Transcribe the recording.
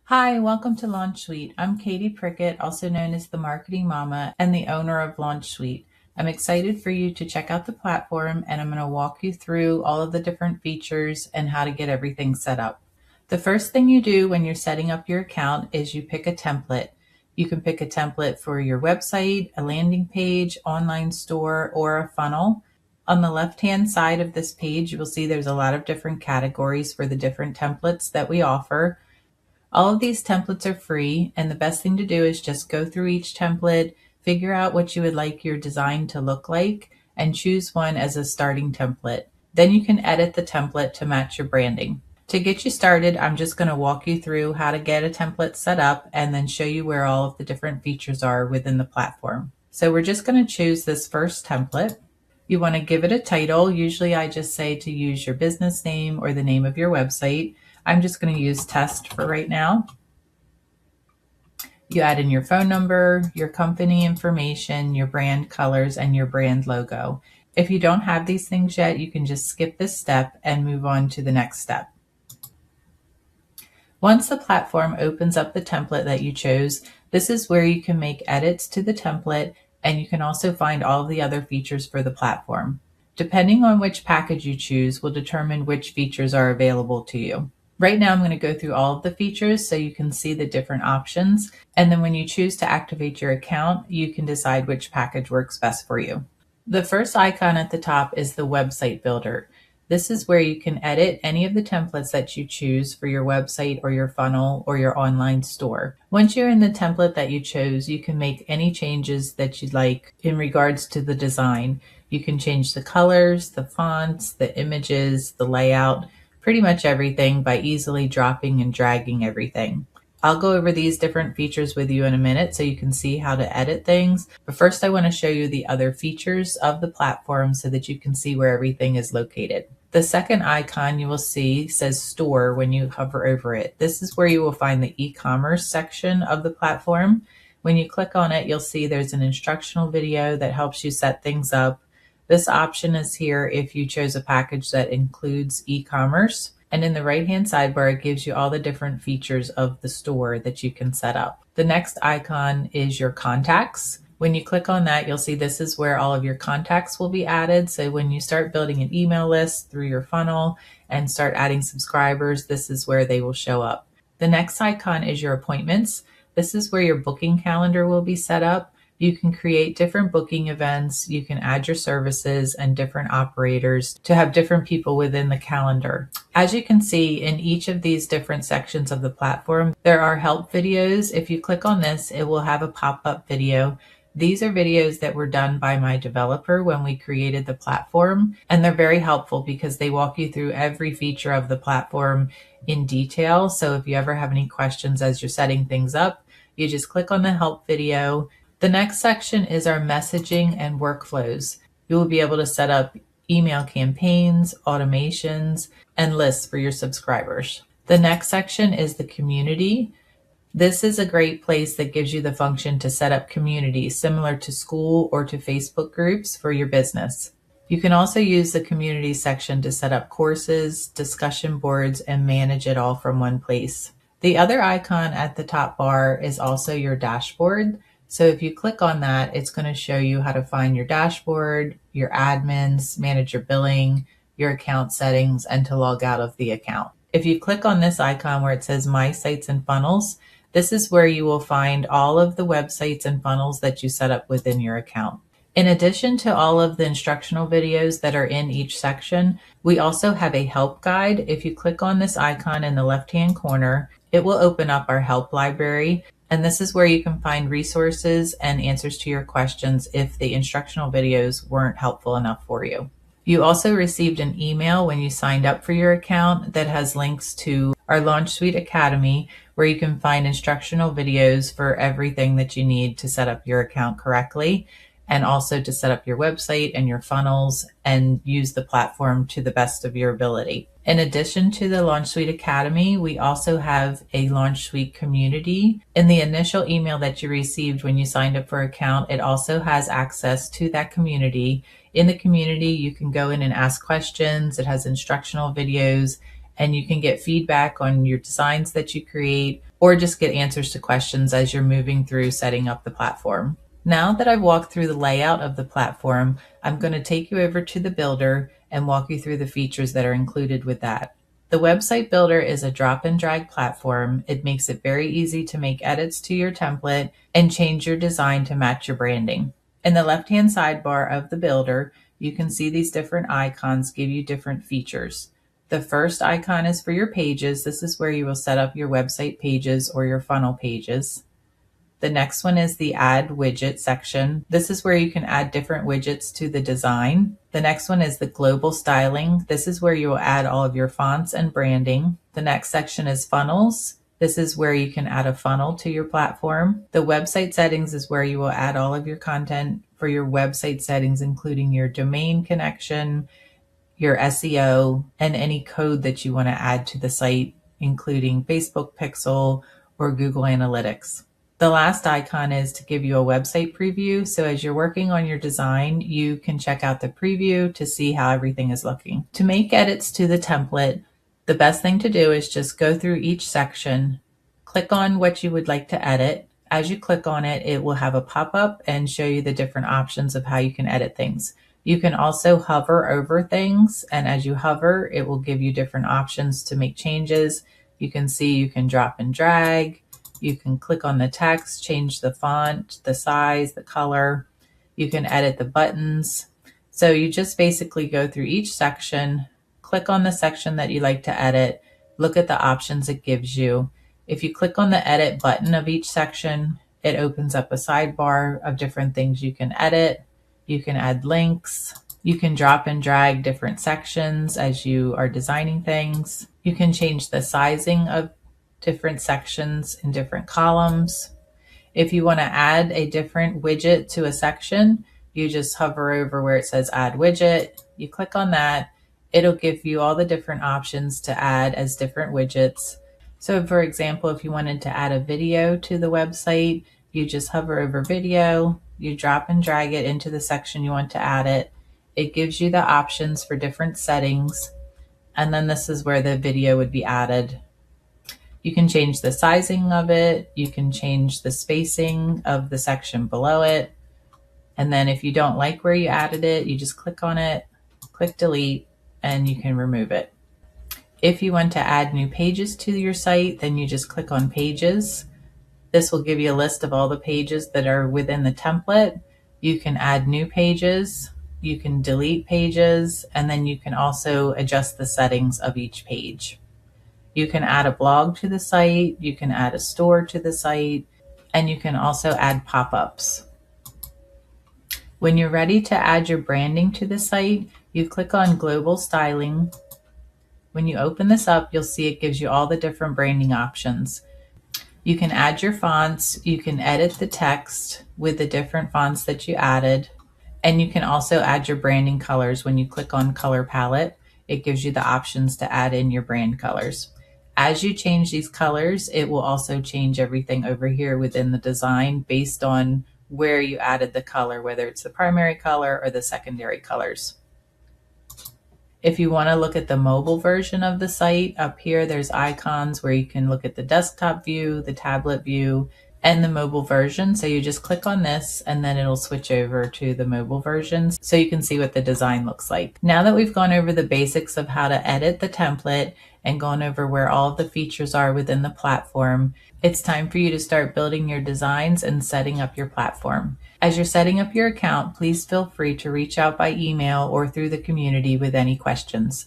Hi, welcome to Launch Suite. I'm Katie Prickett, also known as the Marketing Mama and the owner of Launch Suite. I'm excited for you to check out the platform, and I'm going to walk you through all of the different features and how to get everything set up. The first thing you do when you're setting up your account is you pick a template. You can pick a template for your website, a landing page, online store, or a funnel. On the left-hand side of this page, you will see there's a lot of different categories for the different templates that we offer. All of these templates are free, and the best thing to do is just go through each template, figure out what you would like your design to look like, and choose one as a starting template. Then you can edit the template to match your branding. To get you started, I'm just going to walk you through how to get a template set up and then show you where all of the different features are within the platform. So we're just going to choose this first template. You want to give it a title. Usually I just say to use your business name or the name of your website. I'm just going to use test for right now. You add in your phone number, your company information, your brand colors, and your brand logo. If you don't have these things yet, you can just skip this step and move on to the next step. Once the platform opens up the template that you chose, this is where you can make edits to the template, and you can also find all of the other features for the platform. Depending on which package you choose will determine which features are available to you. Right now, I'm going to go through all of the features so you can see the different options. And then when you choose to activate your account, you can decide which package works best for you. The first icon at the top is the website builder. This is where you can edit any of the templates that you choose for your website or your funnel or your online store. Once you're in the template that you chose, you can make any changes that you'd like in regards to the design. You can change the colors, the fonts, the images, the layout, pretty much everything by easily dropping and dragging everything. I'll go over these different features with you in a minute so you can see how to edit things. But first I want to show you the other features of the platform so that you can see where everything is located. The second icon you will see says store when you hover over it. This is where you will find the e-commerce section of the platform. When you click on it, you'll see there's an instructional video that helps you set things up. This option is here if you chose a package that includes e-commerce. And in the right-hand sidebar, it gives you all the different features of the store that you can set up. The next icon is your contacts. When you click on that, you'll see this is where all of your contacts will be added. So when you start building an email list through your funnel and start adding subscribers, this is where they will show up. The next icon is your appointments. This is where your booking calendar will be set up. You can create different booking events, you can add your services and different operators to have different people within the calendar. As you can see in each of these different sections of the platform, there are help videos. If you click on this, it will have a pop-up video. These are videos that were done by my developer when we created the platform, and they're very helpful because they walk you through every feature of the platform in detail. So if you ever have any questions as you're setting things up, you just click on the help video. The next section is our messaging and workflows. You will be able to set up email campaigns, automations, and lists for your subscribers. The next section is the community. This is a great place that gives you the function to set up communities similar to school or to Facebook groups for your business. You can also use the community section to set up courses, discussion boards, and manage it all from one place. The other icon at the top bar is also your dashboard. So if you click on that, it's going to show you how to find your dashboard, your admins, manage your billing, your account settings, and to log out of the account. If you click on this icon where it says My Sites and Funnels, this is where you will find all of the websites and funnels that you set up within your account. In addition to all of the instructional videos that are in each section, we also have a help guide. If you click on this icon in the left-hand corner, it will open up our help library. And this is where you can find resources and answers to your questions if the instructional videos weren't helpful enough for you. You also received an email when you signed up for your account that has links to our Launch Suite Academy, where you can find instructional videos for everything that you need to set up your account correctly, and also to set up your website and your funnels and use the platform to the best of your ability. In addition to the Launch Suite Academy, we also have a Launch Suite community. In the initial email that you received when you signed up for an account, it also has access to that community. In the community, you can go in and ask questions. It has instructional videos, and you can get feedback on your designs that you create, or just get answers to questions as you're moving through setting up the platform. Now that I've walked through the layout of the platform, I'm going to take you over to the builder and walk you through the features that are included with that. The website builder is a drop and drag platform. It makes it very easy to make edits to your template and change your design to match your branding. In the left-hand sidebar of the builder, you can see these different icons give you different features. The first icon is for your pages. This is where you will set up your website pages or your funnel pages. The next one is the Add Widget section. This is where you can add different widgets to the design. The next one is the Global Styling. This is where you will add all of your fonts and branding. The next section is Funnels. This is where you can add a funnel to your platform. The Website Settings is where you will add all of your content for your website settings, including your domain connection, your SEO, and any code that you want to add to the site, including Facebook Pixel or Google Analytics. The last icon is to give you a website preview. So as you're working on your design, you can check out the preview to see how everything is looking. To make edits to the template, the best thing to do is just go through each section, click on what you would like to edit. As you click on it, it will have a pop-up and show you the different options of how you can edit things. You can also hover over things, and as you hover, it will give you different options to make changes. You can see you can drop and drag. You can click on the text, change the font, the size, the color. You can edit the buttons. So you just basically go through each section, click on the section that you like to edit, look at the options it gives you. If you click on the edit button of each section, it opens up a sidebar of different things you can edit. You can add links. You can drop and drag different sections as you are designing things. You can change the sizing of different sections in different columns. If you want to add a different widget to a section, you just hover over where it says Add Widget. You click on that. It'll give you all the different options to add as different widgets. So for example, if you wanted to add a video to the website, you just hover over video, you drop and drag it into the section you want to add it. It gives you the options for different settings. And then this is where the video would be added. You can change the sizing of it. You can change the spacing of the section below it. And then if you don't like where you added it, you just click on it, click delete, and you can remove it. If you want to add new pages to your site, then you just click on Pages. This will give you a list of all the pages that are within the template. You can add new pages, you can delete pages, and then you can also adjust the settings of each page. You can add a blog to the site, you can add a store to the site, and you can also add pop-ups. When you're ready to add your branding to the site, you click on Global Styling. When you open this up, you'll see it gives you all the different branding options. You can add your fonts, you can edit the text with the different fonts that you added, and you can also add your branding colors. When you click on Color Palette, it gives you the options to add in your brand colors. As you change these colors, it will also change everything over here within the design based on where you added the color, whether it's the primary color or the secondary colors. If you want to look at the mobile version of the site, up here there's icons where you can look at the desktop view, the tablet view, and the mobile version. So you just click on this and then it'll switch over to the mobile versions so you can see what the design looks like. Now that we've gone over the basics of how to edit the template and gone over where all of the features are within the platform, it's time for you to start building your designs and setting up your platform. As you're setting up your account, please feel free to reach out by email or through the community with any questions.